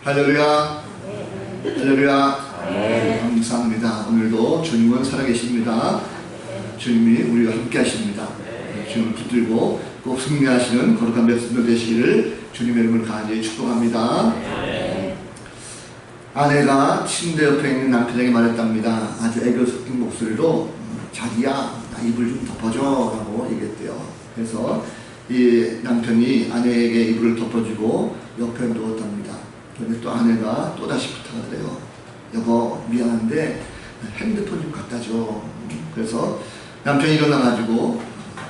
할렐루야. 할렐루야. 감사합니다. 오늘도 주님은 살아계십니다. 주님이 우리와 함께 하십니다. 주님을 붙들고 꼭 승리하시는 거룩한 백성들 되시기를 주님의 이름을 간절히 축복합니다. 아내가 침대 옆에 있는 남편에게 말했답니다. 아주 애교 섞인 목소리로 자기야, 나 이불 좀 덮어줘 라고 얘기했대요. 그래서 이 남편이 아내에게 이불을 덮어주고 옆에 누웠답니다. 그런데 또 아내가 또다시 부탁하더래요. 여보, 미안한데 핸드폰 좀 갖다 줘. 그래서 남편이 일어나가지고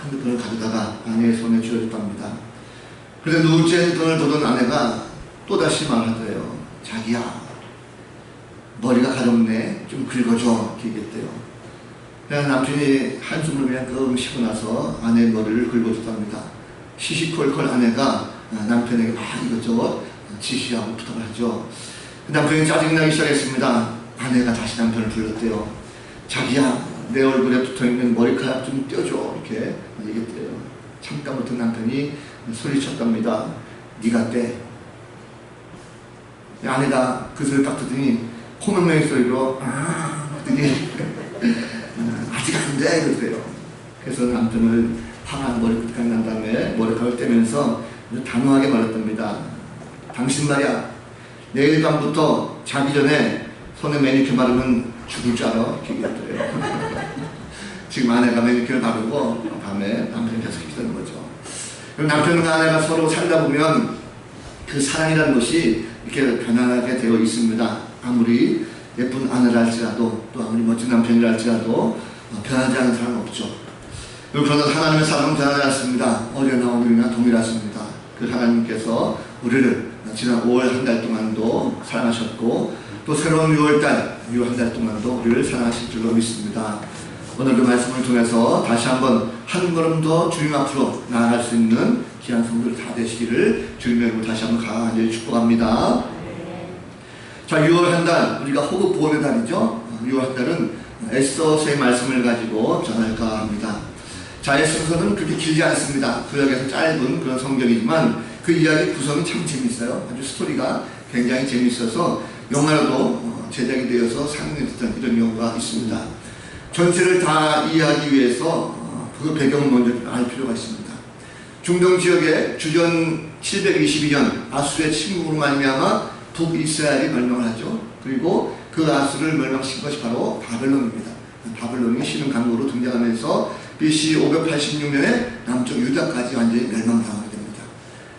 핸드폰을 가져다가 아내의 손에 쥐어줬답니다. 그런데 누울째 핸드폰을 보던 아내가 또다시 말하더래요. 자기야, 머리가 가렵네. 좀 긁어줘. 이렇게 얘기했대요. 그냥 남편이 한숨을 그냥 끙 쉬고 나서 아내의 머리를 긁어줬답니다. 시시콜콜 아내가 남편에게 막 이것저것 지시하고 부탁을 하죠. 남편이 짜증나기 시작했습니다. 아내가 다시 남편을 불렀대요. 자기야, 내 얼굴에 붙어있는 머리카락 좀 떼어줘. 이렇게 얘기했대요. 잠깐 못한 남편이 소리쳤답니다. 네가 떼. 아내가 그 소리를 딱 듣더니 호명맹이 소리로 그랬더니 아직 안 돼. 그러세요. 그래서 남편을 황한 머리카락 난 다음에 머리카락을 떼면서 단호하게 말했답니다. 당신 말이야, 내일 밤부터 자기 전에 손에 매니큐어 바르면 죽을 줄 알아. 이렇게 얘기했더래요. 지금 아내가 매니큐어를 바르고 밤에 남편이 계속 기다리는 거죠. 그럼 남편과 아내가 서로 살다 보면 그 사랑이라는 것이 이렇게 편안하게 되어 있습니다. 아무리 예쁜 아내라 할지라도 또 아무리 멋진 남편이라 할지라도 변하지 않은 사람은 없죠. 그러나 하나님의 사랑은 변하지 않습니다. 어제나 오늘이나 동일하십니다. 그 하나님께서 우리를 지난 5월 한 달 동안도 사랑하셨고 또 새로운 6월달 6월 한 달 동안도 우리를 사랑하실 줄로 믿습니다. 오늘도 말씀을 통해서 다시 한번 한 걸음 더 주님 앞으로 나아갈 수 있는 귀한 성도들 다 되시기를 주님의 이름으로 다시 한번 간절히 축복합니다. 자, 6월 한 달 우리가 호흡 보호의 달이죠. 6월 한 달은 에스더서의 말씀을 가지고 전할까 합니다. 자, 에스더서는 그렇게 길지 않습니다. 구약에서 짧은 그런 성경이지만 그 이야기 구성이 참 재밌어요. 아주 스토리가 굉장히 재밌어서 영화로도 제작이 되어서 상영됐던 이런 경우가 있습니다. 전체를 다 이해하기 위해서 그 배경을 먼저 알 필요가 있습니다. 중동 지역에 주전 722년 아수르의 침공으로 말미암아 북이스라엘이 멸망을 하죠. 그리고 그 아수르를 멸망시킨 것이 바로 바벨론입니다. 바벨론이 신흥 강국으로 등장하면서 BC 586년에 남쪽 유다까지 완전히 멸망당하게 됩니다.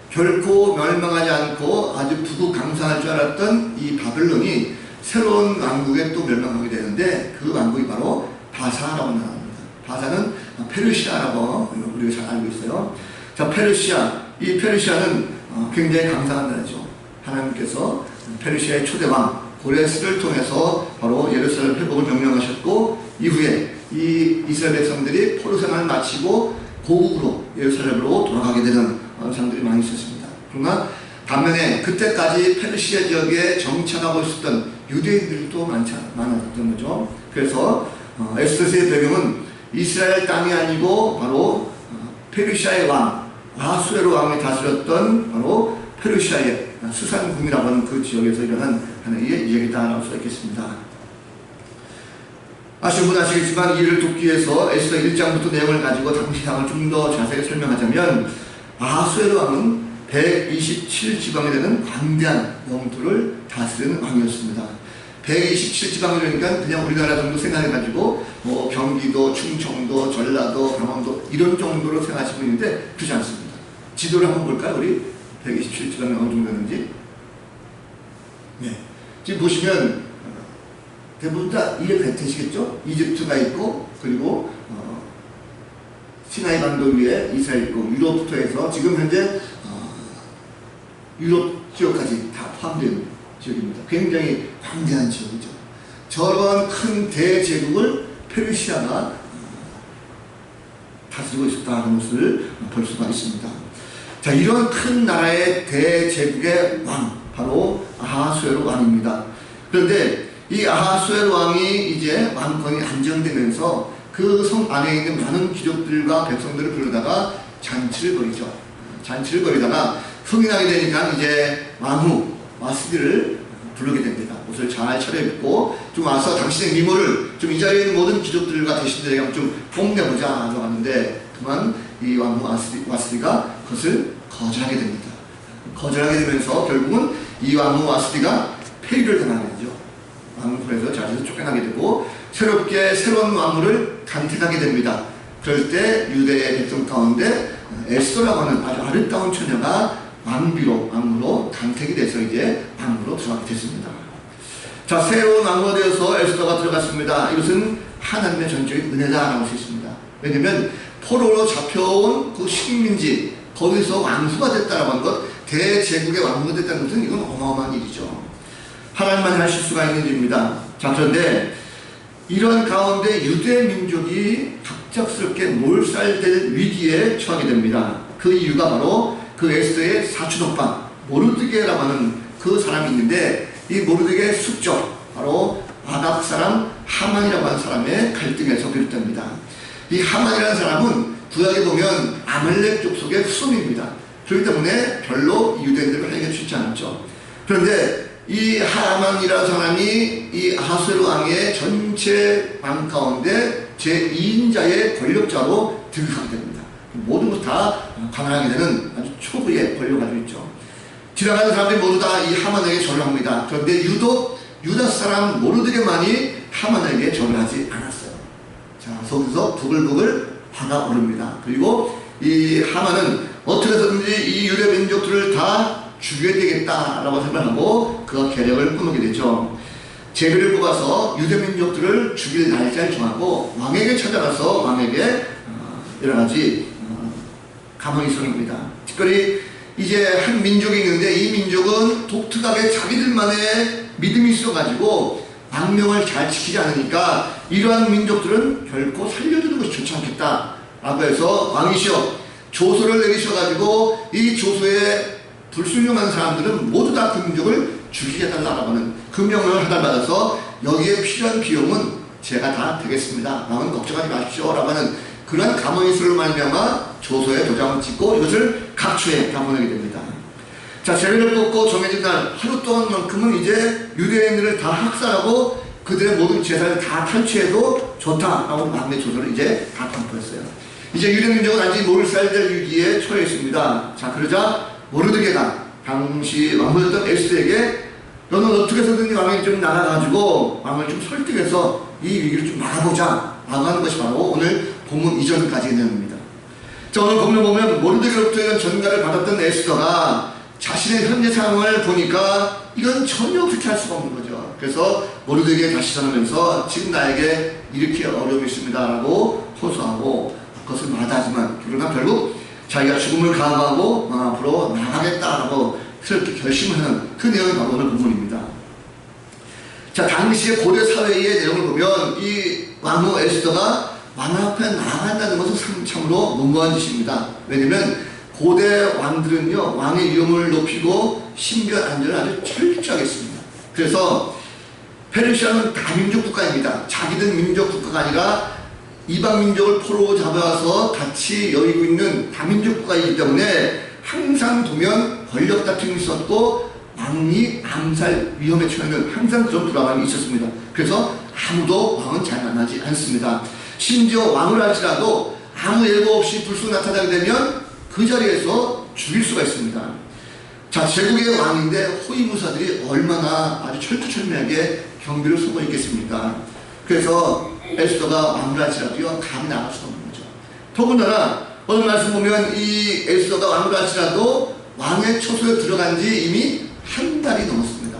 결코 멸망하지 않고 아주 부국강성할 줄 알았던 이 바벨론이 새로운 왕국에 또 멸망하게 되는데 그 왕국이 바로 바사라고 나옵니다. 바사는 페르시아라고 우리가 잘 알고 있어요. 자, 페르시아. 이 페르시아는 굉장히 강성한 나라죠. 하나님께서 페르시아의 초대왕 고레스를 통해서 바로 예루살렘 회복을 명령하셨고 이후에 이 이스라엘 백성들이 포로 생활을 마치고 고국으로 예루살렘으로 돌아가게 되는 사람들이 많이 있었습니다. 그러나 반면에 그때까지 페르시아 지역에 정착하고 있었던 유대인들도 많았던 거죠. 그래서 에스더서의 배경은 이스라엘 땅이 아니고 바로 페르시아의 왕 아수에로 왕이 다스렸던 바로 페르시아의 수산궁이라고 하는 그 지역에서 일어난 하나의 이야기다 할 수 있겠습니다. 아시는 분 아시겠지만 이를 돕기 위해서 에스더 1장부터 내용을 가지고 당시 상황을 좀 더 자세히 설명하자면 아수에로 왕은 127지방에 되는 광대한 영토를 다스리는 왕이었습니다. 127지방이니까 그냥 우리나라 정도 생각해가지고 뭐 경기도, 충청도, 전라도, 강원도 이런 정도로 생각하시고 있는데 그렇지 않습니다. 지도를 한번 볼까요? 우리 127지방이 어느 정도 되는지. 네. 지금 보시면 대부분 다 이해가 되시겠죠? 이집트가 있고 그리고 시나이 반도 위에 이스라엘 있고 유럽부터 해서 지금 현재 유럽 지역까지 다 포함된 지역입니다. 굉장히 광대한 지역이죠. 저런 큰 대제국을 페르시아가 다스리고 있었다는 것을 볼 수가 있습니다. 자, 이런 큰 나라의 대제국의 왕 바로 아하수에로 왕입니다. 그런데 이 아하수에로 왕이 이제 왕권이 안정되면서 그 성 안에 있는 많은 귀족들과 백성들을 불러다가 잔치를 벌이죠. 잔치를 벌이다가 흥이 나게 되니까 이제 왕후 와스디를 부르게 됩니다. 옷을 잘 차려입고 좀 와서 당신의 미모를 좀 이 자리에 있는 모든 귀족들과 대신들에게 좀 뽐내보자 라고 하는데, 그만 이 왕후 와스디가 그것을 거절하게 됩니다. 거절하게 되면서 결국은 이 왕후 와스디가 폐위를 당하게 되죠. 왕후에서 자리에서 쫓겨나게 되고 새롭게 새로운 왕후를 간택하게 됩니다. 그럴 때 유대의 백성 가운데 에스더라고 하는 아주 아름다운 처녀가 왕후로 간택이 돼서 이제 왕후로 들어가게 됐습니다. 자, 새로운 왕후가 되어서 에스더가 들어갔습니다. 이것은 하나님의 전적인 은혜다라고 할 수 있습니다. 왜냐면 포로로 잡혀온 그 식민지 거기서 왕후가 됐다라고 하는 것, 대제국의 왕후가 됐다는 것은 이건 어마어마한 일이죠. 하나님만이 하실 수가 있는 일입니다. 자, 그런데 이런 가운데 유대 민족이 갑작스럽게 몰살될 위기에 처하게 됩니다. 그 이유가 바로 그 에스더의 사촌오빠 모르드게라고 하는 그 사람이 있는데, 이 모르드게의 숙적, 바로 아각 사람 하만이라고 하는 사람의 갈등에서 비롯됩니다. 이 하만이라는 사람은 구약에 보면 아말렉 족속의 후손입니다. 그렇기 때문에 별로 유대인들을 하기가 쉽지 않았죠. 그런데 이 하만이라는 사람이 이 아하스웨로 왕의 전체 왕 가운데 제2인자의 권력자로 등극하게 됩니다. 모든 것을 다 관할하게 되는 아주 초부의 권력을 가지고 있죠. 지나가는 사람들이 모두 다 이 하만에게 절을 합니다. 그런데 유독 유다 사람 모르드게만이 하만에게 절을 하지 않았어요. 자, 거기서 부글부글 화가 오릅니다. 그리고 이 하만은 어떻게 해서든지 이 유대 민족들을 다 죽여야 되겠다라고 생각하고 그가 계략을 꾸미게 되죠. 제비를 뽑아서 유대 민족들을 죽일 날짜를 정하고 왕에게 찾아가서 왕에게 여러 가지 감언이 있었습니다. 특별히 이제 한 민족이 있는데 이 민족은 독특하게 자기들만의 믿음이 있어가지고 망명을 잘 지키지 않으니까 이러한 민족들은 결코 살려주는 것이 좋지 않겠다 라고 해서 왕이시여 조서를 내리셔가지고 이 조서에 불순종한 사람들은 모두 다 그 민족을 죽이게 해달라고 하는 그 명령을 하달받아서 여기에 필요한 비용은 제가 다 되겠습니다. 왕은 걱정하지 마십시오 라고 하는 그러한 감언이술을 말미암아 조서에 도장을 찍고 이것을 각처에 다 보내게 됩니다. 자, 제비를 뽑고 정해진 날 하루 동안만큼은 이제 유대인들을 다 학살하고 그들의 모든 재산을 다 탈취해도 좋다라고 막내 조서를 이제 다 반포했어요. 이제 유대 민족은 아직 몰살될 위기에 처해 있습니다. 자, 그러자 모르드게가 당시 왕후였던 에스더에게 너는 어떻게 해서든지 왕에게 좀 나가가지고 왕을 좀 설득해서 이 위기를 좀 막아보자 라고 하는 것이 바로 오늘 본문 이전까지의 내용입니다. 자, 오늘 본문 보면 모르드게로부터 이런 전가를 받았던 에스더가 자신의 현재 상황을 보니까 이건 전혀 그렇게 할 수가 없는 거죠. 그래서 모르드게에 다시 전하면서 지금 나에게 이렇게 어려움이 있습니다 라고 호소하고 그것을 마다하지만 그러나 결국 자기가 죽음을 각오하고 앞으로 나가겠다라고 그렇게 결심을 하는 그 내용이 바로 오늘 본문입니다. 자, 당시의 고대 사회의 내용을 보면 이 왕후 에스더가 왕 앞에 나간다는 것은 참으로 무모한 짓입니다. 왜냐면 고대 왕들은요 왕의 위엄을 높이고 신변 안전을 아주 철저하게 했습니다. 그래서 페르시아는 다민족 국가입니다. 자기들 민족 국가가 아니라 이방 민족을 포로 잡아와서 같이 여의고 있는 다민족 국가이기 때문에 항상 보면 권력 다툼이 있었고 왕이 암살 위험에 처하는 항상 그런 불안함이 있었습니다. 그래서 아무도 왕은 잘 만나지 않습니다. 심지어 왕을 할지라도 아무 예고 없이 불쑥 나타나게 되면 그 자리에서 죽일 수가 있습니다. 자, 제국의 왕인데 호위무사들이 얼마나 아주 철두철미하게 경비를 서고 있겠습니까? 그래서 에스더가 왕을 할지라도요 감히 나갈 수가 없는 거죠. 더군다나 오늘 말씀 보면 이 에스더가 왕을 할지라도 왕의 처소에 들어간 지 이미 한 달이 넘었습니다.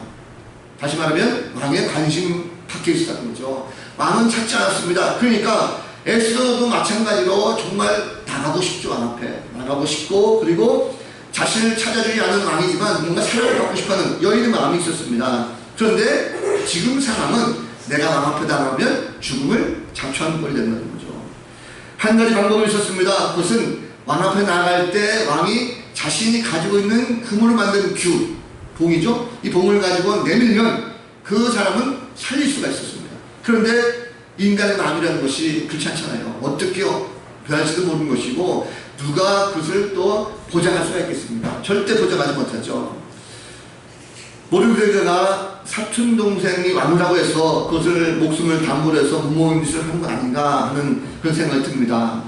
다시 말하면 왕의 관심 밖에 있었다는 거죠. 왕은 찾지 않았습니다. 그러니까 에스더도 마찬가지로 정말 나가고 싶죠. 왕 앞에 나가고 싶고 그리고 자신을 찾아주지 않은 왕이지만 뭔가 사랑을 받고 싶어하는 여인의 마음이 있었습니다. 그런데 지금 상황은 내가 왕 앞에 나가면 죽음을 자초한 꼴이 된다는 거죠. 한 가지 방법이 있었습니다. 그것은 왕 앞에 나갈 때 왕이 자신이 가지고 있는 금으로 만든 규, 봉이죠. 이 봉을 가지고 내밀면 그 사람은 살릴 수가 있었습니다. 그런데 인간의 마음이라는 것이 그렇지 않잖아요. 어떻게 변할지도 모르는 것이고 누가 그것을 또 보장할 수가 있겠습니까? 절대 보장하지 못하죠. 모르드게가 사촌 동생이 왕이라고 해서 그것을 목숨을 담보로 해서 무모한 짓을 한 거 아닌가 하는 그런 생각이 듭니다.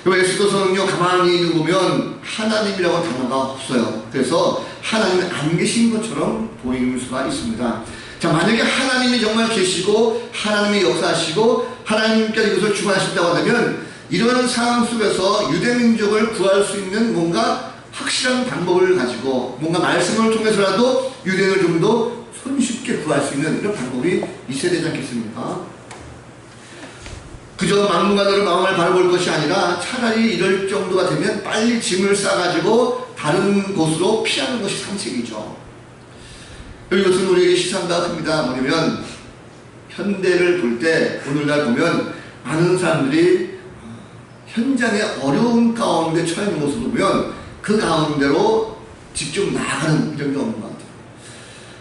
에스더서는요, 가만히 읽어보면 하나님이라고 단어가 없어요. 그래서 하나님이 안 계신 것처럼 보이는 수가 있습니다. 자, 만약에 하나님이 정말 계시고 하나님이 역사하시고 하나님께서 이것을 주관하신다고 하면 이런 상황 속에서 유대민족을 구할 수 있는 뭔가 확실한 방법을 가지고 뭔가 말씀을 통해서라도 유대인을 좀 더 손쉽게 구할 수 있는 이런 방법이 있어야 되지 않겠습니까? 그저 막무가내로 마음을 바라볼 것이 아니라 차라리 이럴 정도가 되면 빨리 짐을 싸가지고 다른 곳으로 피하는 것이 상책이죠. 이것은 우리에게 시사가 큽니다. 뭐냐면 현대를 볼 때 오늘날 보면 많은 사람들이 현장의 어려운 가운데 처해 있는 모습을 보면 그 가운데로 직접 나가는 이런 게 없는 것 같아요.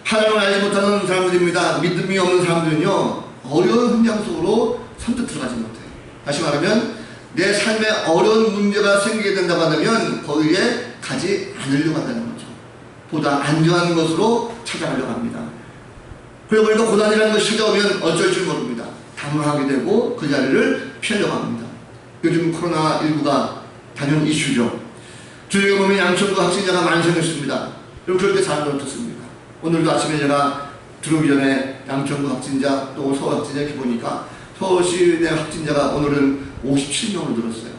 하나님을 알지 못하는 사람들입니다. 믿음이 없는 사람들은요, 어려운 현장 속으로 선뜻 들어가지 못해요. 다시 말하면 내 삶에 어려운 문제가 생기게 된다고 하면 거기에 가지 않으려고 한다는 거죠. 보다 안전한 것으로 찾아가려고 합니다. 그러고 보니까 고난이라는 것이 찾아오면 어쩔 줄 모릅니다. 당황하게 되고 그 자리를 피하려고 합니다. 요즘 코로나19가 단연 이슈죠. 주위에 보면 양천구 확진자가 만성했습니다. 그럴 때 사람들 어떻습니까? 오늘도 아침에 제가 들어오기 전에 양천구 확진자 또 서울 확진자 이렇게 보니까 서울시 내 확진자가 오늘은 57명으로 늘었어요.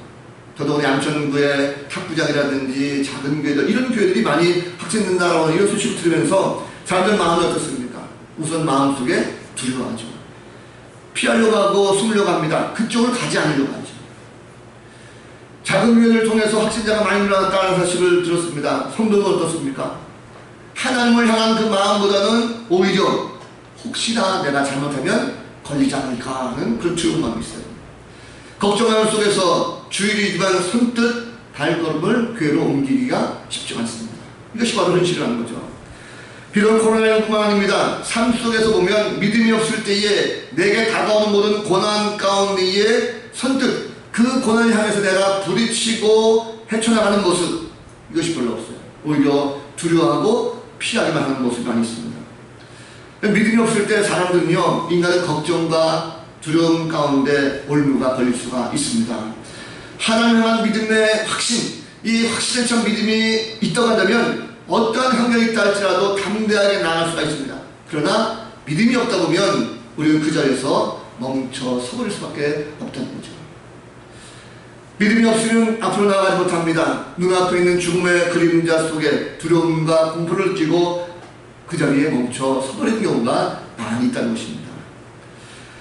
저도 우리 양천구의 탁구장이라든지 작은 교회들 이런 교회들이 많이 확진된다라고 이런 소식을 들으면서 사람들 마음이 어떻습니까? 우선 마음속에 두려워하죠. 피하려고 하고 숨으려고 합니다. 그쪽을 가지 않으려고 하죠. 작은 교회를 통해서 확진자가 많이 늘어났다는 사실을 들었습니다. 성도는 어떻습니까? 하나님을 향한 그 마음보다는 오히려 혹시나 내가 잘못하면 걸리지 않을까 하는 그런 두려움이 있어요. 걱정하는 속에서 주일이지만 선뜻 발걸음을 교회로 옮기기가 쉽지 않습니다. 이것이 바로 현실이라는 거죠. 비록 코로나19뿐만 아닙니다. 삶 속에서 보면 믿음이 없을 때에 내게 다가오는 모든 고난 가운데에 선뜻 그 고난을 향해서 내가 부딪히고 헤쳐나가는 모습, 이것이 별로 없어요. 오히려 두려워하고 피하기만 하는 모습이 많이 있습니다. 믿음이 없을 때 사람들은요, 인간의 걱정과 두려움 가운데 올무가 걸릴 수가 있습니다. 하나님을 향한 믿음의 확신, 이 확신에 찬 믿음이 있다고 한다면 어떠한 환경이 있다 할지라도 담대하게 나아갈 수가 있습니다. 그러나 믿음이 없다 보면 우리는 그 자리에서 멈춰 서버릴 수밖에 없다는 거죠. 믿음이 없으면 앞으로 나아가지 못합니다. 눈앞에 있는 죽음의 그림자 속에 두려움과 공포를 느끼고 그 자리에 멈춰 서버리는 경우가 많이 있다는 것입니다.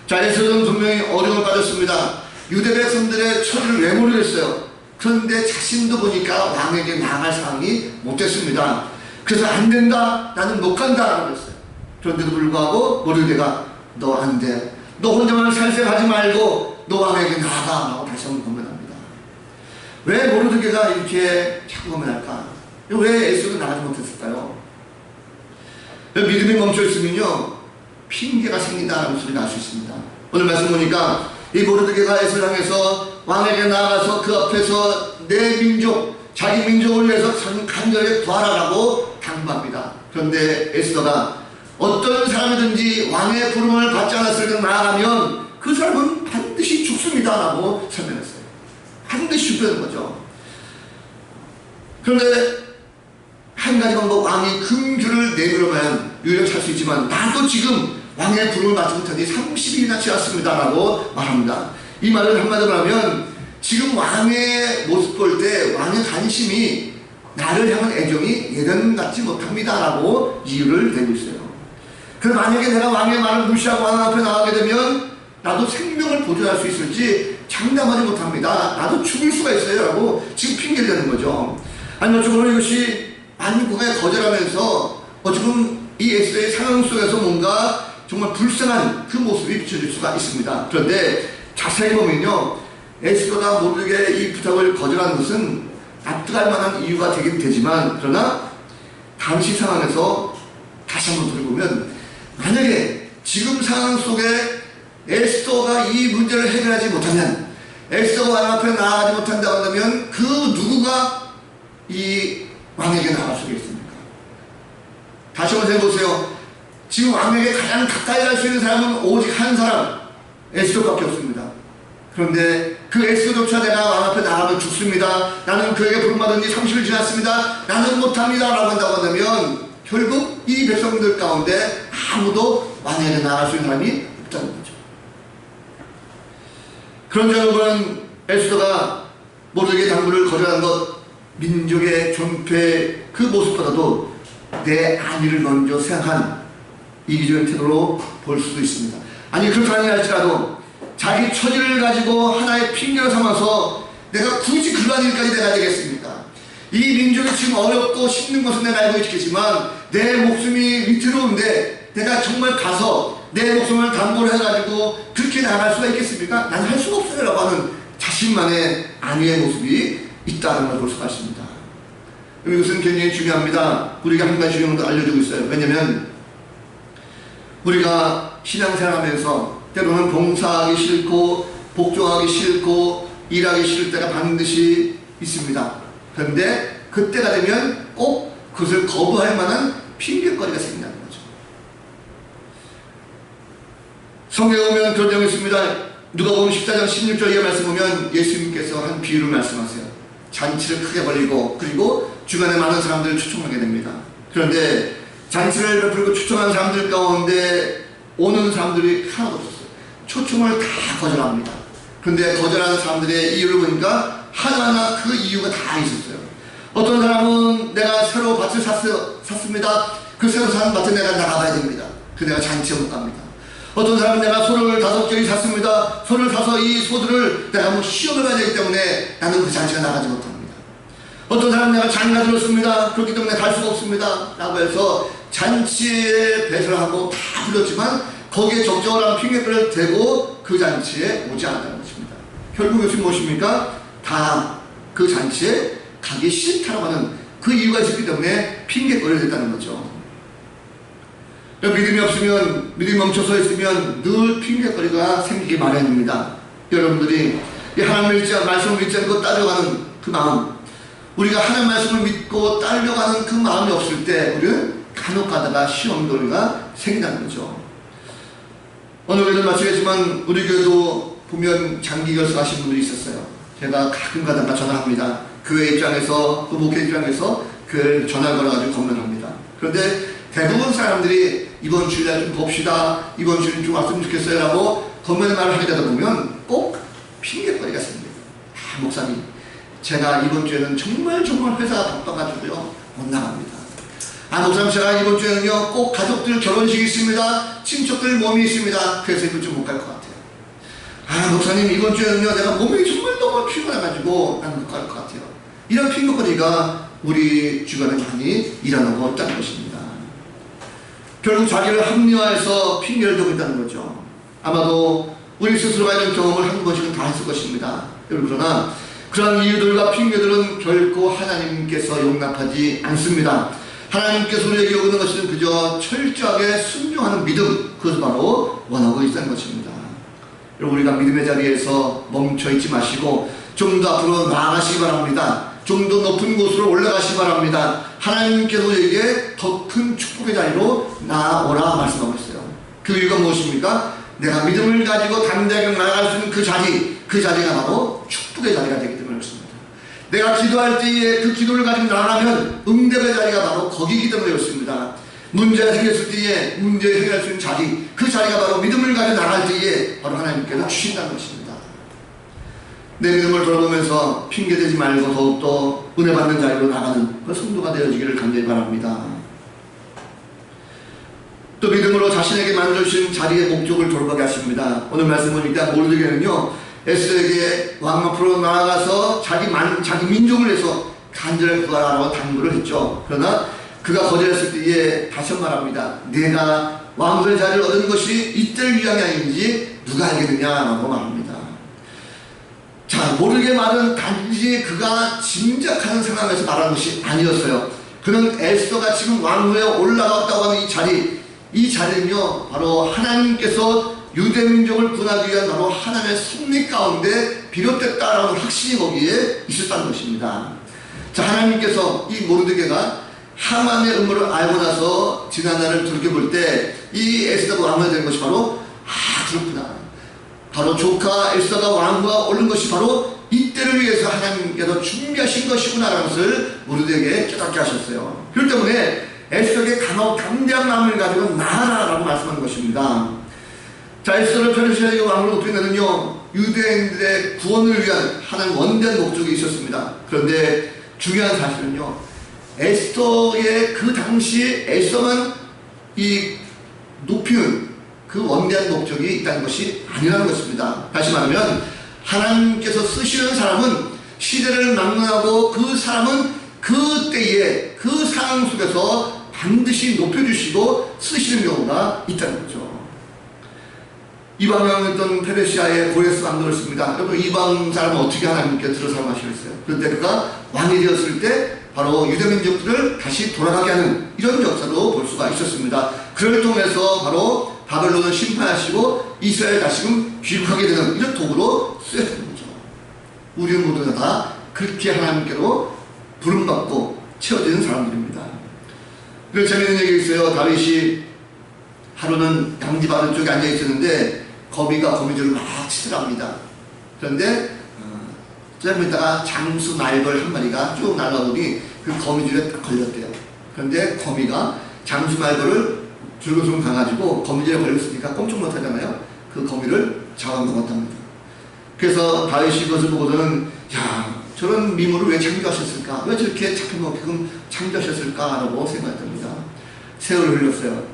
자, 에스더는 분명히 어려움을 빠졌습니다. 유대 백성들의 처지를 왜 모르겠어요. 그런데 자신도 보니까 왕에게 나아갈 상황이 못됐습니다. 그래서 안 된다, 나는 못 간다 라고 했어요. 그런데도 불구하고 모르게가 너 안 돼, 너 혼자만 살생하지 말고 너 왕에게 나아가 라고 다시 한번 권면합니다. 왜 모르드게가 이렇게 자꾸 권면할까? 왜 에스더가 나가지 못했을까요? 믿음이 멈춰있으면요, 핑계가 생긴다는 소리가 날 수 있습니다. 오늘 말씀 보니까 이 모르드게가 에스더를 향해서 왕에게 나아가서 그 앞에서 내 민족, 자기 민족을 위해서 간절히 구하라라고 당부합니다. 그런데 에스더가 어떤 사람이든지 왕의 부름을 받지 않았을 때 나아가면 그 사람은 반드시 죽습니다 라고 설명했어요. 반드시 죽는 거죠. 그런데 한 가지 방법, 왕이 금규를 내밀어봐야 유일하게 살 수 있지만 나도 지금 왕의 부름을 받지 못한 지 30일이나 지났습니다 라고 말합니다. 이 말을 한마디로 하면 지금 왕의 모습 볼 때 왕의 관심이 나를 향한 애정이 예전 같지 못합니다 라고 이유를 내고 있어요. 그래서 만약에 내가 왕의 말을 무시하고 왕 앞에 나가게 되면 나도 생명을 보존할 수 있을지 장담하지 못합니다. 나도 죽을 수가 있어요 라고 지금 핑계를 대는 거죠. 아니 어쩌면 이것이 만국에 거절하면서 어쩌면 이 에스더의 상황 속에서 뭔가 정말 불쌍한 그 모습이 비춰질 수가 있습니다. 그런데 자세히 보면요, 에스더가 모르게 이 부탁을 거절하는 것은 납득할 만한 이유가 되긴 되지만, 그러나 당시 상황에서 다시 한번 돌아보면 만약에 지금 상황 속에 에스더가 이 문제를 해결하지 못하면, 에스더가 왕 앞에 나아가지 못한다고 한다면 그 누구가 이 왕에게 나갈 수 있습니까? 다시 한번 생각해보세요. 지금 왕에게 가장 가까이 갈 수 있는 사람은 오직 한 사람, 에스더밖에 없습니다. 그런데 그 에스더조차 내가 왕 앞에 나가면 죽습니다. 나는 그에게 부름받은 지 30일 지났습니다. 나는 못합니다. 라고 한다고 한다면 결국 이 백성들 가운데 아무도 왕에게 나갈 수 있는 사람이 없다는 거죠. 그런데 여러분, 에스더가 모르게 당부를 거절한 것, 민족의 존폐 그 모습보다도 내 안위를 먼저 생각한 이기적인 태도로 볼 수도 있습니다. 아니 그렇다 할지라도 자기 처지를 가지고 하나의 핑계로 삼아서 내가 굳이 그러한 일까지 내가 되겠습니까? 이 민족이 지금 어렵고 힘든 것은 내가 알고 있겠지만 내 목숨이 위태로운데 내가 정말 가서 내 목숨을 담보를 해가지고 그렇게 나갈 수가 있겠습니까? 난 할 수가 없어요 라고 하는 자신만의 안위의 모습이 있다는 걸 볼 수가 있습니다. 이것은 굉장히 중요합니다. 우리가 한 가지 중요한 걸 알려주고 있어요. 왜냐면 우리가 신앙생활하면서 때로는 봉사하기 싫고 복종하기 싫고 일하기 싫을 때가 반드시 있습니다. 그런데 그때가 되면 꼭 그것을 거부할 만한 핑계거리가 생긴다는 거죠. 성경에 보면 그런 내용이 있습니다. 누가복음 14장 16절 이 말씀 보면 예수님께서 한 비유를 말씀하세요. 잔치를 크게 벌리고 그리고 주변에 많은 사람들을 초청하게 됩니다. 그런데 잔치를 베풀고 초청한 사람들 가운데 오는 사람들이 하나도 없었어요. 초청을 다 거절합니다. 그런데 거절하는 사람들의 이유를 보니까 하나하나 그 이유가 다 있었어요. 어떤 사람은 내가 새로 밭을 샀습니다. 그 새로 산 밭에 내가 나가봐야 됩니다. 그 내가 잔치에 못 갑니다. 어떤 사람은 내가 소를 5개를 샀습니다. 소를 사서 이 소들을 내가 한번 시험을 봐야 되기 때문에 나는 그 잔치에 나가지 못합니다. 어떤 사람은 내가 장가 들었습니다. 그렇기 때문에 갈 수가 없습니다. 라고 해서 잔치에 배설을 하고 다 불렀지만 거기에 적절한 핑계를 대고 그 잔치에 오지 않았다는 것입니다. 결국 이것이 무엇입니까? 다 그 잔치에 가기 싫다라고 하는 그 이유가 있었기 때문에 핑계거리를 댔다는 거죠. 믿음이 없으면, 믿음이 멈춰서 있으면 늘 핑계거리가 생기기 마련입니다. 여러분들이 이 하나님을 믿지 않고 말씀을 믿지 않고 따라가는 그 마음, 우리가 하나님 말씀을 믿고 따르려가는 그 마음이 없을 때 우리는 간혹 가다가 시험거리가 생긴다는 거죠. 어느 교회도 마치겠지만 우리 교회도 보면 장기 결석하신 분들이 있었어요. 제가 가끔 가다가 전화합니다. 교회 입장에서, 그 목회 입장에서 교회를 전화 걸어가지고 검문합니다. 그런데 대부분 사람들이 이번 주일날 좀 봅시다. 이번 주일 좀 왔으면 좋겠어요. 라고 검문의 말을 하게 되다 보면 꼭 핑계거리가 생깁니다. 목사님, 제가 이번 주에는 정말 회사가 바빠가지고요. 못 나갑니다. 목사님, 제가 이번 주에는요, 꼭 가족들 결혼식이 있습니다. 친척들 몸이 있습니다. 그래서 이번 주 못 갈 것 같아요. 목사님, 이번 주에는요, 내가 몸이 정말 너무 피곤해가지고 나는 못 갈 것 같아요. 이런 핑계거리가 우리 주변에 많이 일어나고 있다는 것입니다. 결국 자기를 합리화해서 핑계를 대고 있다는 거죠. 아마도 우리 스스로가 이런 경험을 한 번씩은 다 했을 것입니다. 그러나 그런 이유들과 핑계들은 결코 하나님께서 용납하지 않습니다. 하나님께서 우리에게 요구하는 것은 그저 철저하게 순종하는 믿음, 그것을 바로 원하고 있다는 것입니다. 여러분, 우리가 믿음의 자리에서 멈춰있지 마시고 좀 더 앞으로 나아가시기 바랍니다. 좀 더 높은 곳으로 올라가시기 바랍니다. 하나님께서 우리에게 더 큰 축복의 자리로 나아오라 말씀하고 있어요. 그 이유가 무엇입니까? 내가 믿음을 가지고 담대하게 나아갈 수 있는 그 자리가 바로 축복의 자리가 되기 때문에 그렇습니다. 내가 기도할 때에 그 기도를 가지고 나아가면 응답의 자리가 바로 거기이기 때문에 그렇습니다. 문제가 생겼을 때에 문제를 해결할 수 있는 자리, 그 자리가 바로 믿음을 가지고 나갈 때에 바로 하나님께서 주신다는 것입니다. 내 믿음을 돌아보면서 핑계대지 말고 더욱더 은혜 받는 자리로 나가는 그 성도가 되어지기를 간절히 바랍니다. 또 믿음으로 자신에게 만들어주신 자리의 목적을 돌아보게 하십니다. 오늘 말씀 보니까 모르드게는요, 에스더에게 왕 앞으로 나아가서 자기 민족을 위해서 간절히 구하라고 당부를 했죠. 그러나 그가 거절했을 때에 다시 말합니다. 내가 왕의 자리를 얻은 것이 이때를 위함이 아닌지 누가 알겠느냐라고 말합니다. 자, 모르게 말은 단지 그가 짐작하는 상황에서 말한 것이 아니었어요. 그는 에스더가 지금 왕후에 올라갔다고 하는 이 자리는요, 바로 하나님께서 유대민족을 구원하기 위한 바로 하나님의 섭리 가운데 비롯됐다라는 확신이 거기에 있었다는 것입니다. 자, 하나님께서 이 모르드게가 하만의 음모를 알고 나서 지난날을 돌이켜볼 때 이 에스더가 왕후가 된 것이 바로 그렇구나, 바로 조카 에스더가 왕후가 오른 것이 바로 이때를 위해서 하나님께서 준비하신 것이구나라는 것을 모르드에게 깨닫게 하셨어요. 그렇기 때문에 에스더에게 강하고 담대한 마음을 가지고 나아라라고 말씀하는 것입니다. 자, 에스더를 페르시아의 왕으로 높인 데는요, 유대인들의 구원을 위한 하나님 원대한 목적이 있었습니다. 그런데 중요한 사실은요, 에스더의 그 당시 에스더만 이 높이는 그 원대한 목적이 있다는 것이 아니라는 것입니다. 다시 말하면 하나님께서 쓰시는 사람은 시대를 막론하고 그 사람은 그 때에 그 상황 속에서 반드시 높여주시고 쓰시는 경우가 있다는 거죠. 이방왕이었던 페르시아의 고레스 왕도 씁니다. 여러분, 이방 사람은 어떻게 하나님께 들어 사용하시겠어요? 그런데 그가 왕이 되었을 때 바로 유대민족들을 다시 돌아가게 하는 이런 역사도 볼 수가 있었습니다. 그를 통해서 바로 바벨론을 심판하시고 이스라엘 다시금 귀국하게 되는 이런 도구로 쓰여지는 거죠. 우리는 모두가 다 그렇게 하나님께로 부름받고 채워지는 사람들입니다. 그래서 재미있는 얘기가 있어요. 다윗이 하루는 양지 바른 쪽에 앉아 있었는데 거미가 거미줄을 막 치더랍니다. 그런데 조금 있다가 장수 말벌 한 마리가 쭉 날아오니 그 거미줄에 딱 걸렸대요. 그런데 거미가 장수 말벌을 줄거좀 가가지고 거미줄에 걸렸으니까 꼼짝 못하잖아요. 그 거미를 잡아먹었답니다. 그래서 다윗이 그것을 보고서는 야, 저런 미물을 왜 창조하셨을까? 왜 저렇게 착하게끔 창조하셨을까라고 생각했답니다. 세월을 흘렸어요.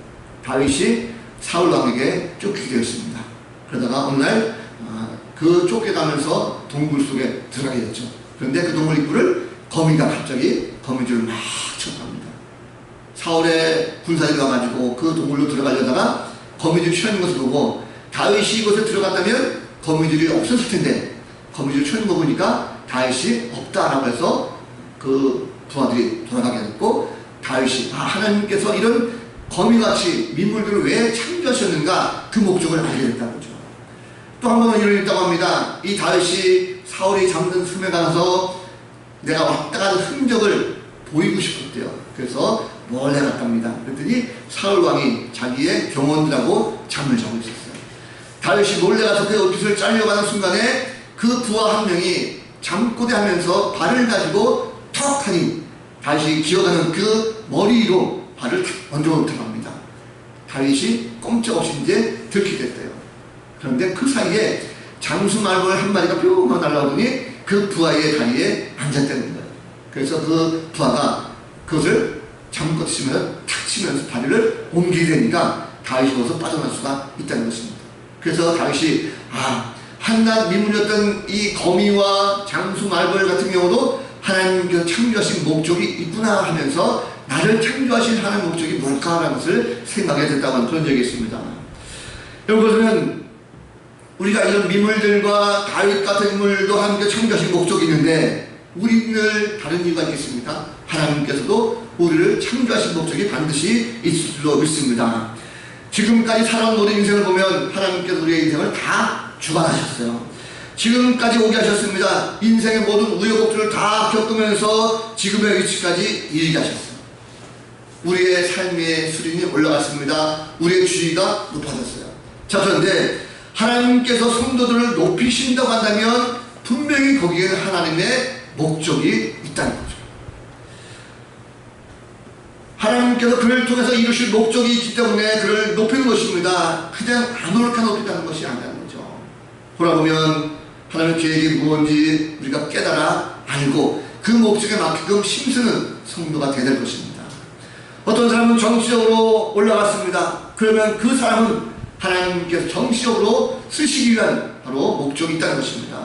다윗이 사울 왕에게 쫓기게 되었습니다. 그러다가 어느 날 그 쫓겨가면서 동굴 속에 들어가게 됐죠. 그런데 그 동굴 입구를 거미가 갑자기 거미줄을 막 쳤답니다. 사울의 군사들이 와가지고 그 동굴로 들어가려다가 거미줄이 튀어있는 것을 보고 다윗이 이곳에 들어갔다면 거미줄이 없었을 텐데 거미줄이 튀어있는 거 보니까 다윗이 없다라고 해서 그 부하들이 돌아가게 됐고, 다윗이 하나님께서 이런 거미같이 민물들을 왜 창조하셨는가 그 목적을 알게 됐다는 거죠. 또 한 번은 이런 있다고 합니다. 이 다윗이 사울이 잠든 틈에 가서 내가 왔다 가는 흔적을 보이고 싶었대요. 그래서 몰래 갔답니다. 그랬더니 사울 왕이 자기의 경원들하고 잠을 자고 있었어요. 다윗이 몰래 가서 그 옷깃을 잘려가는 순간에 그 부하 한 명이 잠꼬대 하면서 발을 가지고 턱 하니 다윗이 기어가는 그 머리로 발을 얹어 놓다고 합니다. 다윗이 꼼짝없이 이제 들키게 됐대요. 그런데 그 사이에 장수 말벌 한 마리가 뿅 날아오더니 그 부하의 다리에 앉았다는 거예요. 그래서 그 부하가 그것을 잠깐 치면서 탁 치면서 다리를 옮기게 되니까 다윗이 거기서 빠져날 수가 있다는 것입니다. 그래서 다윗이 한낱 미문이었던 이 거미와 장수 말벌 같은 경우도 하나님께서 창조하신 목적이 있구나 하면서 나를 창조하신 하나님의 목적이 뭘까라는 것을 생각하게 됐다고 하는 그런 얘기 있습니다. 여러분, 우리가 이런 미물들과 다윗 같은 인물도 함께 창조하신 목적이 있는데 우리는 다른 이유가 있겠습니까? 하나님께서도 우리를 창조하신 목적이 반드시 있을 줄로 믿습니다. 지금까지 살아온 모든 인생을 보면 하나님께서 우리의 인생을 다 주관하셨어요. 지금까지 오게 하셨습니다. 인생의 모든 우여곡절을 다 겪으면서 지금의 위치까지 이르게 하셨어요. 우리의 삶의 수준이 올라갔습니다. 우리의 지위가 높아졌어요. 자, 그런데 하나님께서 성도들을 높이신다고 한다면 분명히 거기에 하나님의 목적이 있다는 거죠. 하나님께서 그를 통해서 이루실 목적이 있기 때문에 그를 높이는 것입니다. 그냥 아무렇게나 높인다는 것이 아니라는 거죠. 돌아보면 하나님의 계획이 무엇인지 우리가 깨달아 알고 그 목적에 맞게끔 힘쓰는 성도가 되야 될 것입니다. 어떤 사람은 정치적으로 올라갔습니다. 그러면 그 사람은 하나님께서 정치적으로 쓰시기 위한 바로 목적이 있다는 것입니다.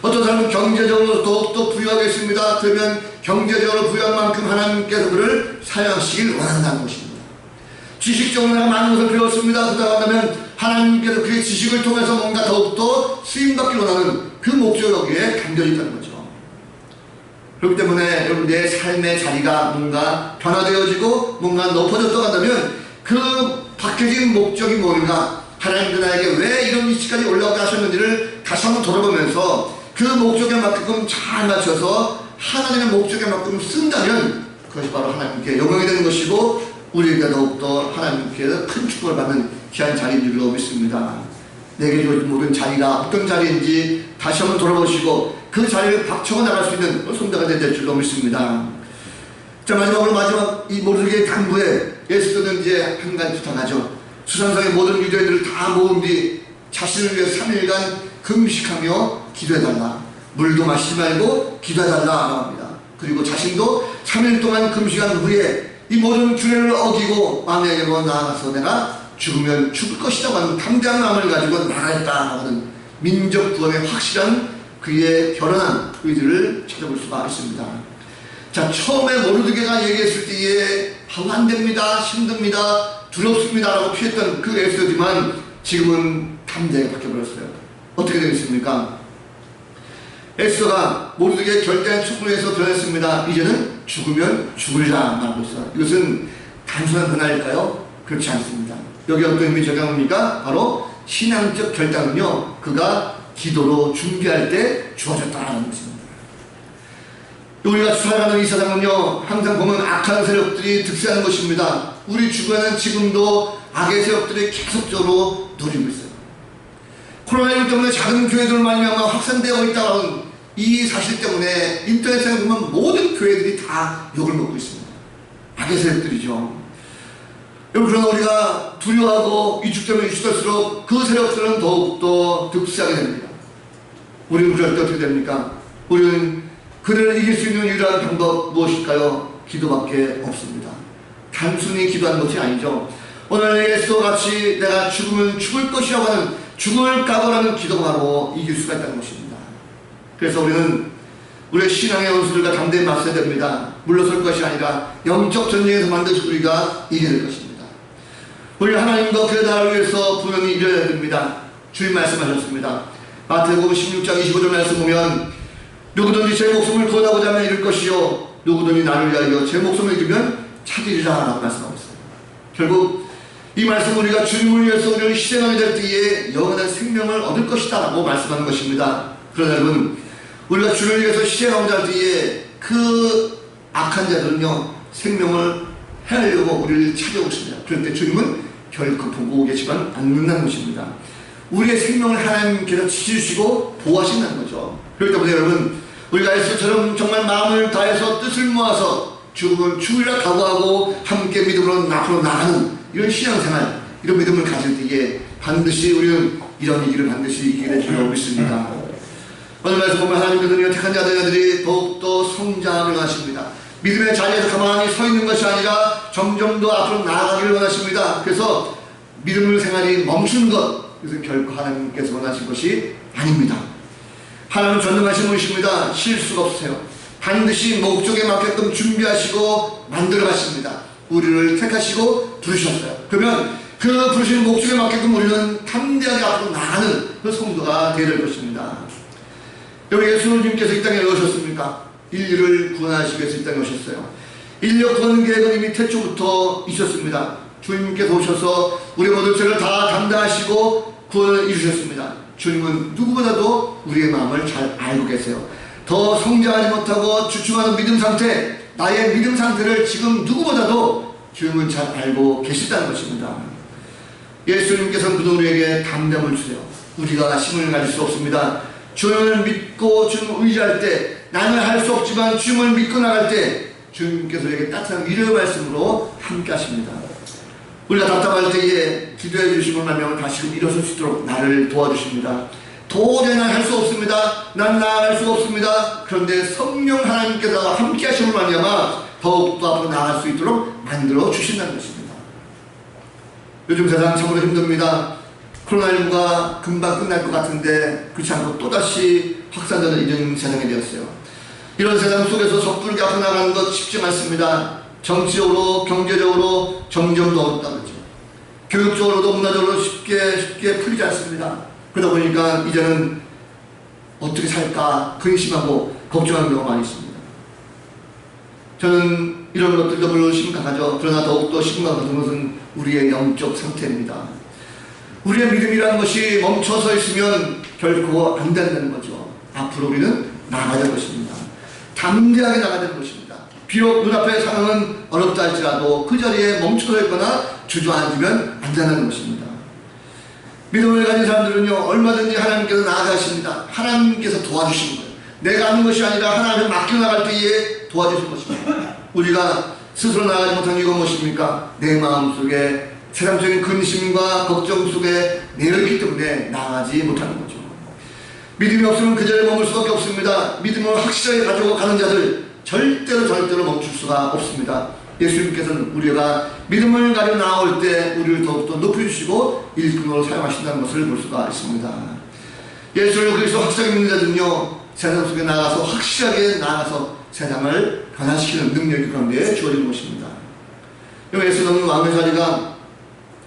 어떤 사람은 경제적으로 더욱더 부유하겠습니다. 그러면 경제적으로 부유한 만큼 하나님께서 그를 사용하시길 원한다는 것입니다. 지식적으로 내가 많은 것을 배웠습니다. 그러다 보면 하나님께서 그의 지식을 통해서 뭔가 더욱더 쓰임받기를 원하는 그 목적이 여기에 담겨 있다는 거죠. 그렇기 때문에 여러분, 내 삶의 자리가 뭔가 변화되어지고 뭔가 높아졌다고 한다면 그 박혀진 목적이 뭔가, 하나님께서 나에게 왜 이런 위치까지 올라가게 하셨는지를 다시 한번 돌아보면서 그 목적에 맞게끔 잘 맞춰서 하나님의 목적에 맞게끔 쓴다면 그것이 바로 하나님께 영광이 되는 것이고 우리에게 더욱더 하나님께 큰 축복을 받는 귀한 자리인 줄로 믿습니다. 내게 주어진 모든 자리가 어떤 자리인지 다시 한번 돌아보시고 그 자리를 박차고 나갈 수 있는 성도가 될 줄로 믿습니다. 자, 마지막 이 모르드게의 당부에 에스더는 이제 한 가지 부탁하죠. 수산성의 모든 유대인들을 다 모은 뒤 자신을 위해 3일간 금식하며 기도해달라. 물도 마시지 말고 기도해달라고 합니다. 그리고 자신도 3일 동안 금식한 후에 이 모든 규례를 어기고 왕에게로 나아가서 내가 죽으면 죽을 것이라고 하는 담대한 마음을 가지고 나아갔다 하는 민족 구원의 확실한 그의 결연한 의지를 찾아볼 수가 있습니다. 자, 처음에 모르드게가 얘기했을 때에 안 됩니다, 힘듭니다, 두렵습니다 라고 피했던 그 에스더지만 지금은 담대하게 바뀌어버렸어요. 어떻게 되겠습니까? 에스더가 모르드게의 결대한 촉구를 해서 변했습니다. 이제는 죽으면 죽으리라 말하고 있어요. 이것은 단순한 변화일까요? 그렇지 않습니다. 여기 어떤 의미 적용합니까? 바로 신앙적 결단은요, 그가 기도로 준비할 때 주어졌다는 것입니다. 우리가 살아가는 이 세상은요, 항상 보면 악한 세력들이 득세하는 것입니다. 우리 주변은 지금도 악의 세력들이 계속적으로 누리고 있어요. 코로나19 때문에 작은 교회들 말미암아 확산되어 있다는 이 사실 때문에 인터넷에 보면 모든 교회들이 다 욕을 먹고 있습니다. 악의 세력들이죠. 여러분, 그러나 우리가 두려워하고 위축되면 위축될수록 그 세력들은 더욱더 득세하게 됩니다. 우리는 그럴 때 어떻게 됩니까? 우리는 그들을 이길 수 있는 유일한 방법 무엇일까요? 기도밖에 없습니다. 단순히 기도하는 것이 아니죠. 오늘 에스더같이 내가 죽으면 죽을 것이라고 하는 죽을 각오라는 기도가 바로 이길 수가 있다는 것입니다. 그래서 우리는 우리의 신앙의 원수들과 담대히 맞서야 됩니다. 물러설 것이 아니라 영적 전쟁에서 반드시 우리가 이겨야 될 것입니다. 우리 하나님과 그의 나라를 위해서 분명히 일해야 됩니다. 주님 말씀하셨습니다. 마태복음 16장 25절 말씀 보면 누구든지 제 목숨을 구원하고자 하면 잃을 것이요 누구든지 나를 위하여 제 목숨을 잃으면 찾으리라 라고 말씀하고 있어요. 결국 이 말씀 우리가 주님을 위해서 우리를 희생하게 될 때에 영원한 생명을 얻을 것이다 라고 말씀하는 것입니다. 그러나 여러분, 우리가 주를 위해서 희생하고자 할 때에 그 악한 자들은요 생명을 해하려고 우리를 찾아오십니다. 그럴 때 주님은 결코 보고 계시만 않는다는 것입니다. 우리의 생명을 하나님께서 지켜주시고 보호하신다는 거죠. 그렇기 때문에 여러분, 우리가 에스더처럼 정말 마음을 다해서 뜻을 모아서 죽음은 죽으리라 각오하고 함께 믿음으로 앞으로 나가는 이런 신앙생활, 이런 믿음을 가질 때에 반드시 우리는 이런 위기를 반드시 이기게 될 줄로 믿습니다. 오늘 말씀 보면 하나님께서는 택한 자들이 더욱더 성장하길 원하십니다. 믿음의 자리에서 가만히 서 있는 것이 아니라 점점 더 앞으로 나아가기를 원하십니다. 그래서 믿음의 생활이 멈추는 것, 이것은 결코 하나님께서 원하신 것이 아닙니다. 하나님은 전능하신 분이십니다. 실수가 없으세요. 반드시 목적에 맞게끔 준비하시고 만들어 가십니다. 우리를 택하시고 부르셨어요. 그러면 그 부르신 목적에 맞게끔 우리는 담대하게 앞으로 나가는 그 성도가 되어야 될 것입니다. 여기 예수님께서 이 땅에 오셨습니까? 인류를 구원하시기 위해서 이 땅에 오셨어요. 인류 구원 계획은 이미 태초부터 있었습니다. 주님께서 오셔서 우리 모든 죄를 다 담당하시고 구원을 이루셨습니다. 주님은 누구보다도 우리의 마음을 잘 알고 계세요. 더 성장하지 못하고 주춤하는 믿음 상태, 나의 믿음 상태를 지금 누구보다도 주님은 잘 알고 계시다는 것입니다. 예수님께서는 그도 우리에게 담담을 주세요. 우리가 힘을 가질 수 없습니다. 주님을 믿고 주님을 의지할 때, 나는 할 수 없지만 주님을 믿고 나갈 때 주님께서 우리에게 따뜻한 위로의 말씀으로 함께 하십니다. 우리가 답답할 때에 기도해 주시고 나면 다시금 일어설 수 있도록 나를 도와주십니다. 도저히 난 할 수 없습니다. 난 나아갈 수 없습니다. 그런데 성령 하나님께서 함께 하심을 말미암아 더욱더 앞으로 나아갈 수 있도록 만들어 주신다는 것입니다. 요즘 세상 참으로 힘듭니다. 코로나19가 금방 끝날 것 같은데 그렇지 않고 또다시 확산되는 이런 세상이 되었어요. 이런 세상 속에서 섣부르게 앞으로 나가는 것 쉽지 않습니다. 정치적으로, 경제적으로 점점 더 어렵다고 그러죠. 교육적으로도 문화적으로 쉽게 풀리지 않습니다. 그러다 보니까 이제는 어떻게 살까 근심하고 걱정하는 경우가 많이 있습니다. 저는 이런 것들도 물론 심각하죠. 그러나 더욱더 심각한 것은 우리의 영적 상태입니다. 우리의 믿음이라는 것이 멈춰서 있으면 결코 안 된다는 거죠. 앞으로 우리는 나가야 될 것입니다. 담대하게 나가야 되는 것입니다. 비록 눈앞의 상황은 어렵다 할지라도 그 자리에 멈춰서 있거나 주저앉으면 안 된다는 것입니다. 믿음을 가진 사람들은요, 얼마든지 하나님께서 나아가십니다. 하나님께서 도와주시는 거예요. 내가 하는 것이 아니라 하나님을 맡겨나갈 때에 도와주실 것입니다. 우리가 스스로 나아가지 못한 이유가 무엇입니까? 내 마음속에 세상적인 근심과 걱정 속에 내려있기 때문에 나아가지 못하는 거죠. 믿음이 없으면 그 자리에 머물 수밖에 없습니다. 믿음을 확실하게 가지고 가는 자들 절대로 멈출 수가 없습니다. 예수님께서는 우리가 믿음을 가지고 나올 때 우리를 더욱더 높여주시고 일꾼으로 사용하신다는 것을 볼 수가 있습니다. 예수를 그리스도 확실하게 믿는 자들은요, 세상 속에 나가서 확실하게 나가서 세상을 변화시키는 능력이 그런데 주어지는 것입니다. 예수는 왕의 자리가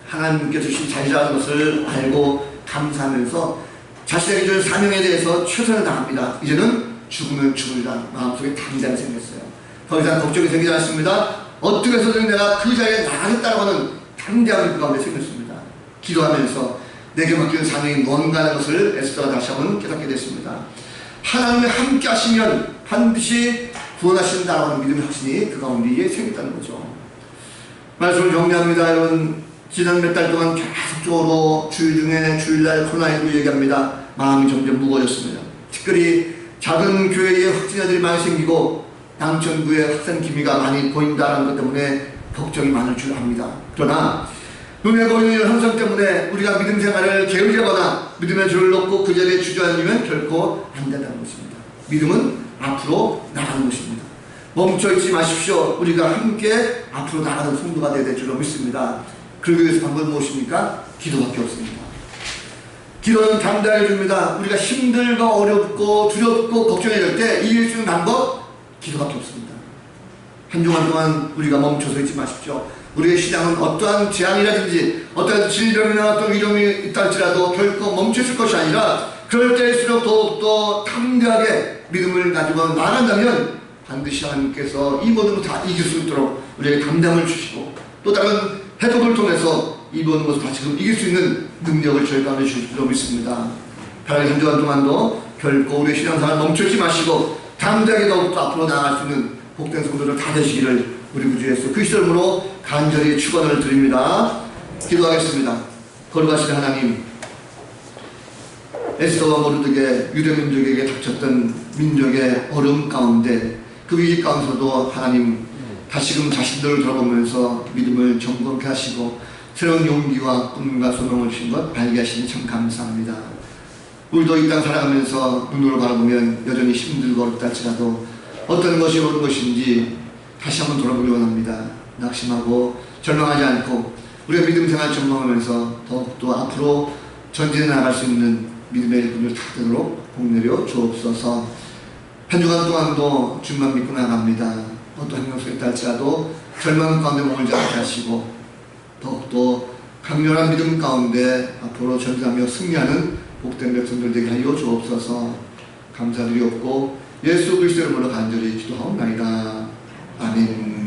하나님께서 주신 자리라는 것을 알고 감사하면서 자신에게 준 사명에 대해서 최선을 다합니다. 이제는 죽으면 죽으리라 마음속에 담대함이 생겼어요. 더 이상 걱정이 생기지 않습니다. 어떻게 해서든 내가 그 자리에 나가겠다고 하는 담대함이 그 가운데 생겼습니다. 기도하면서 내게 맡기는 사명이 뭔가 하는 것을 에스더가 다시 한번 깨닫게 됐습니다. 하나님이 함께 하시면 반드시 구원하신다라고 하는 믿음의 확신이 그 가운데에 생겼다는 거죠. 말씀을 정리합니다. 여러분, 지난 몇 달 동안 계속적으로 주일 중에 주일날 코로나19 얘기합니다. 마음이 점점 무거워졌습니다. 특별히 작은 교회에 확진자들이 많이 생기고 양천구에 확산 기미가 많이 보인다는 것 때문에 걱정이 많을 줄 압니다. 그러나 눈에 보이는 이런 현상 때문에 우리가 믿음 생활을 게으르거나 믿음의 줄을 놓고 그 자리에 주저앉으면 결코 안 된다는 것입니다. 믿음은 앞으로 나가는 것입니다. 멈춰있지 마십시오. 우리가 함께 앞으로 나가는 성도가 되어야 될 줄로 믿습니다. 그러기 위해서 방법은 무엇입니까? 기도밖에 없습니다. 기도는 담대하게 줍니다. 우리가 힘들고 어렵고 두렵고 걱정이 될 때 이길 수 있는 방법, 기도밖에 없습니다. 한 주간 동안 우리가 멈춰서 있지 마십시오. 우리의 신앙은 어떠한 재앙이라든지 어떠한 질병이나 어떤 위험이 있다 할지라도 결코 멈춰있을 것이 아니라 그럴 때일수록 더욱더 담대하게 믿음을 가지고 나간다면 반드시 하나님께서 이 모든 것 다 이길 수 있도록 우리에게 담담을 주시고 또 다른 해법을 통해서 이 모든 것을 다 지금 이길 수 있는 능력을 저희 가운데 주실 줄로 믿습니다. 바라기 한 주간 동안도 결코 우리의 신앙생활 멈추지 마시고 담대하게 더욱더 앞으로 나아갈 수 있는 복된 성도들 다 되시기를 우리 구주 예수 그리스도 이름으로 간절히 축원을 드립니다. 기도하겠습니다. 거룩하신 하나님, 에스더와 모르드게 유대민족에게 닥쳤던 민족의 어려움 가운데 그 위기 가운데서도 하나님 다시금 자신들을 돌아보면서 믿음을 점검케 하시고 새로운 용기와 꿈과 소망을 주신 것 알게 하시니 참 감사합니다. 우리도 이 땅 살아가면서 눈으로 바라보면 여전히 힘들고 어렵다 할지라도 어떤 것이 옳은 것인지 다시 한번 돌아보기 원합니다. 낙심하고 절망하지 않고 우리가 믿음 생활 점검하면서 더욱더 앞으로 전진해 나갈 수 있는 믿음의 일꾼을 다 되도록 복내려 주옵소서. 한 주간 동안도 주만 믿고 나갑니다. 어떤 행동 속에 있다 할지라도 절망 가운데 머물지 않게 하시고 더욱더 강렬한 믿음 가운데 앞으로 전진하며 승리하는 복된 백성들 되게 하여 주옵소서. 감사드리옵고 예수 그리스도 이름으로 간절히 기도하옵나이다. 아멘.